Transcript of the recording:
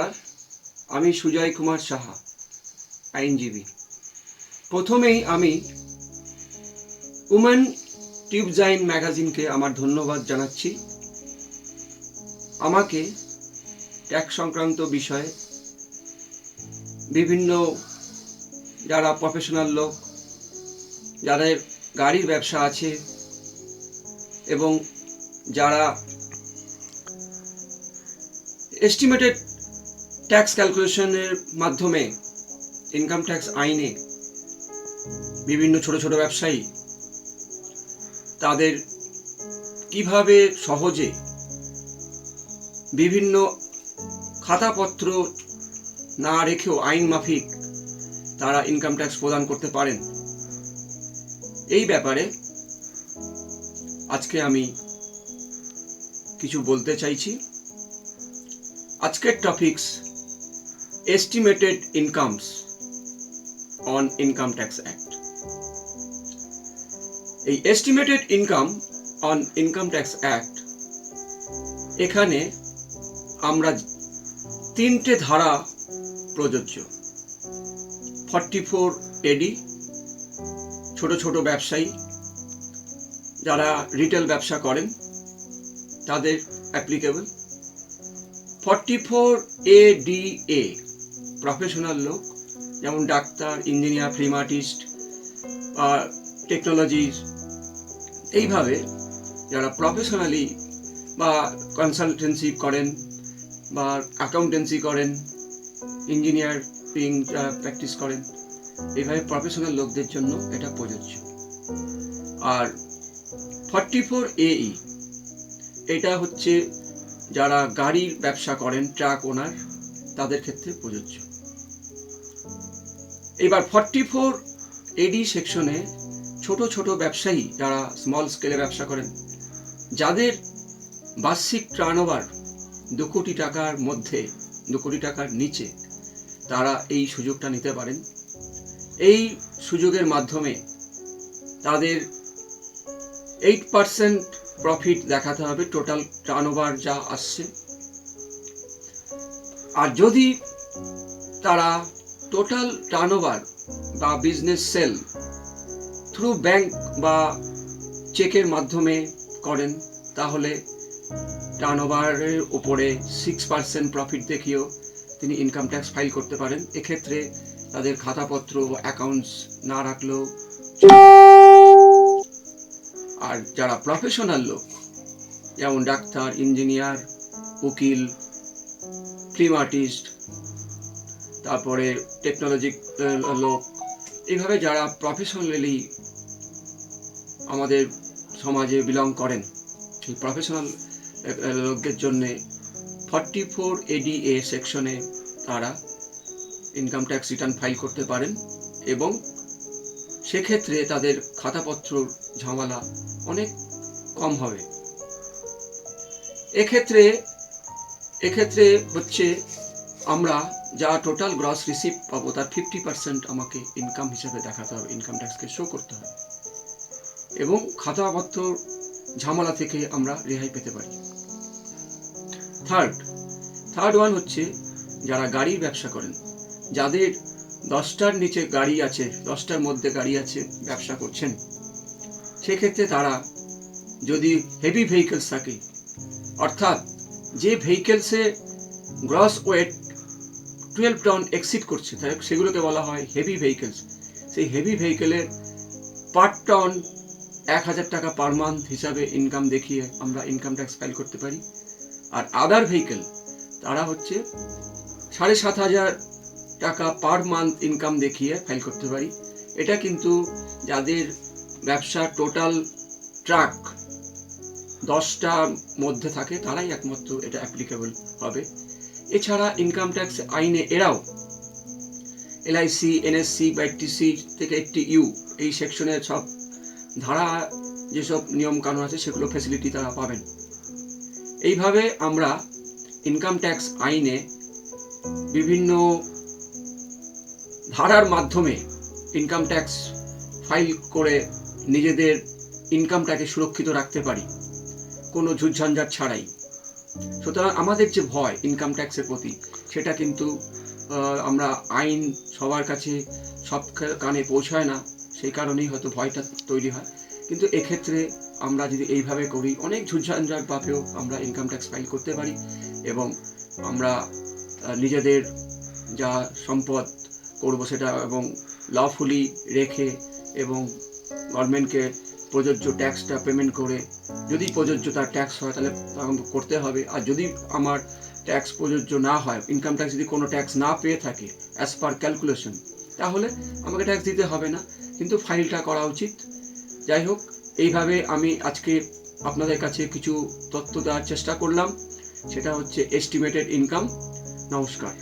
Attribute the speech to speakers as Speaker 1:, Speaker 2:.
Speaker 1: নমস্কার, আমি সুজয় কুমার সাহা, আইনজীবী। প্রথমেই আমি উমেন টিউবজাইন ম্যাগাজিনকে আমার ধন্যবাদ জানাচ্ছি। আমাকে ট্যাক্স সংক্রান্ত বিষয়ে বিভিন্ন যারা প্রফেশনাল লোক, যাদের গাড়ির ব্যবসা আছে এবং যারা এস্টিমেটেড ট্যাক্স ক্যালকুলেশনের মাধ্যমে ইনকাম ট্যাক্স আইনে বিভিন্ন ছোট ছোট ব্যবসায়ী তাদের কিভাবে সহজে বিভিন্ন খাতাপত্র না রেখেও আইন মাফিক তারা ইনকাম ট্যাক্স প্রদান করতে পারেন, এই ব্যাপারে আজকে আমি কিছু বলতে চাইছি। আজকের topics estimated incomes on income tax act. এই estimated income on income tax act, এখানে আমরা তিনটে ধারা প্রযোজ্য। 44 AD ছোট ছোট ব্যবসায়ী যারা রিটেল ব্যবসা করেন তাদের অ্যাপ্লিকেবল। 44 ADA প্রফেশনাল লোক, যেমন doctor, engineer, film artist, technologies, এইভাবে যারা প্রফেশনালি বা কনসালটেন্সি করেন বা অ্যাকাউন্টেন্সি করেন, ইঞ্জিনিয়ারিং প্র্যাকটিস করেন, এইভাবে প্রফেশনাল লোকদের জন্য এটা প্রযোজ্য। আর 44 AE এটা হচ্ছে যারা গাড়ির ব্যবসা করেন, ট্রাক ওনার, তাদের ক্ষেত্রে প্রযোজ্য। এবার 44 AD সেকশনে ছোট ছোট ব্যবসায়ী যারা স্মল স্কেলে ব্যবসা করেন, যাদের বার্ষিক টার্নওভার 2 কোটি টাকার মধ্যে, 2 কোটি টাকার নিচে, তারা এই সুযোগটা নিতে পারেন। এই সুযোগের মাধ্যমে তাদের 8% প্রফিট দেখাতে হবে টোটাল টার্নওভার যা আসছে। আর যদি তারা টোটাল টার্নওভার বা বিজনেস সেল থ্রু ব্যাংক বা চেকের মাধ্যমে করেন, তাহলে টার্নওভারের উপরে 6% প্রফিট দেখিয়েও তিনি ইনকাম ট্যাক্স ফাইল করতে পারেন। এক্ষেত্রে তাদের খাতাপত্র অ্যাকাউন্টস না রাখলেও। আর যারা প্রফেশনাল লোক, যেমন ডাক্তার, ইঞ্জিনিয়ার, উকিল, ফিল্ম আর্টিস্ট, তারপরে টেকনোলজি লোক, এইভাবে যারা প্রফেশনালি আমাদের সমাজে বিলং করেন, সেই প্রফেশনাল লোকদের জন্য 44 ADA সেকশনে তারা ইনকাম ট্যাক্স রিটার্ন ফাইল করতে পারেন এবং সেক্ষেত্রে তাদের খাতাপত্র ঝামেলা অনেক কম হবে। এক্ষেত্রে হচ্ছে আমরা যা টোটাল গ্রস রিসিপ্ট পাবো তার 50% আমাকে ইনকাম হিসেবে দেখাতে হবে, ইনকাম ট্যাক্সকে শো করতে হবে এবং খাতাপত্র ঝামেলা থেকে আমরা রেহাই পেতে পারি। থার্ড ওয়ান হচ্ছে যারা গাড়ির ব্যবসা করেন, যাদের 10টার নিচে গাড়ি আছে, 10টার মধ্যে গাড়ি আছে, ব্যবসা করছেন, সেক্ষেত্রে তারা যদি হেভি ভেহিকেলস থাকে, অর্থাৎ যে ভেহিকেলসে গ্রস ওয়েট 12 টন এক্সিড করছে, সেগুলোকে বলা হয় হেভি ভেহিকেলস। সেই হেভি ভেহিকেলের পার টন 1000 টাকা পার মান্থ হিসাবে ইনকাম দেখিয়ে আমরা ইনকাম ট্যাক্স ফাইল করতে পারি। আর আদার ভেহিকেল, তারা হচ্ছে 7500 টাকা পার মান্থ ইনকাম দেখিয়ে ফাইল করতে পারি। এটা কিন্তু যাদের ব্যবসা টোটাল ট্রাক 10টার মধ্যে থাকে তারাই একমাত্র এটা অ্যাপ্লিকেবল হবে। এছাড়া ইনকাম ট্যাক্স আইনে এরাও LIC, NSC বা 80C থেকে 80U এই সেকশনের সব ধারা, যেসব নিয়ম কানুন আছে, সেগুলো ফ্যাসিলিটি তারা পাবেন। এইভাবে আমরা ইনকাম ট্যাক্স আইনে বিভিন্ন ধারার মাধ্যমে ইনকাম ট্যাক্স ফাইল করে নিজেদের ইনকামটাকে সুরক্ষিত রাখতে পারি কোনো ঝুটঝঞ্ঝাট ছাড়াই। সুতরাং আমাদের যে ভয় ইনকাম ট্যাক্সের প্রতি, সেটা কিন্তু আমরা আইন সবার কাছে সব কানে পৌঁছায় না, সেই কারণেই হয়তো ভয়টা তৈরি হয়। কিন্তু এক্ষেত্রে আমরা যদি এইভাবে করি, অনেক ঝুটঝাঞ্ঝাটভাবেও আমরা ইনকাম ট্যাক্স ফাইল করতে পারি এবং আমরা নিজেদের যা সম্পদ করবো সেটা এবং লফুলি রেখে এবং গভর্নমেন্টকে প্রযোজ্য ট্যাক্সটা পেমেন্ট করে, যদি প্রযোজ্য তার ট্যাক্স হয় তাহলে করতে হবে। আর যদি আমার ট্যাক্স প্রযোজ্য না হয়, ইনকাম ট্যাক্স যদি কোনো ট্যাক্স না পেয়ে থাকে অ্যাজ পার ক্যালকুলেশন, তাহলে আমাকে ট্যাক্স দিতে হবে না, কিন্তু ফাইলটা করা উচিত। যাই হোক, এইভাবে আমি আজকে আপনাদের কাছে কিছু তথ্য দেওয়ার চেষ্টা করলাম, সেটা হচ্ছে এস্টিমেটেড ইনকাম। নমস্কার।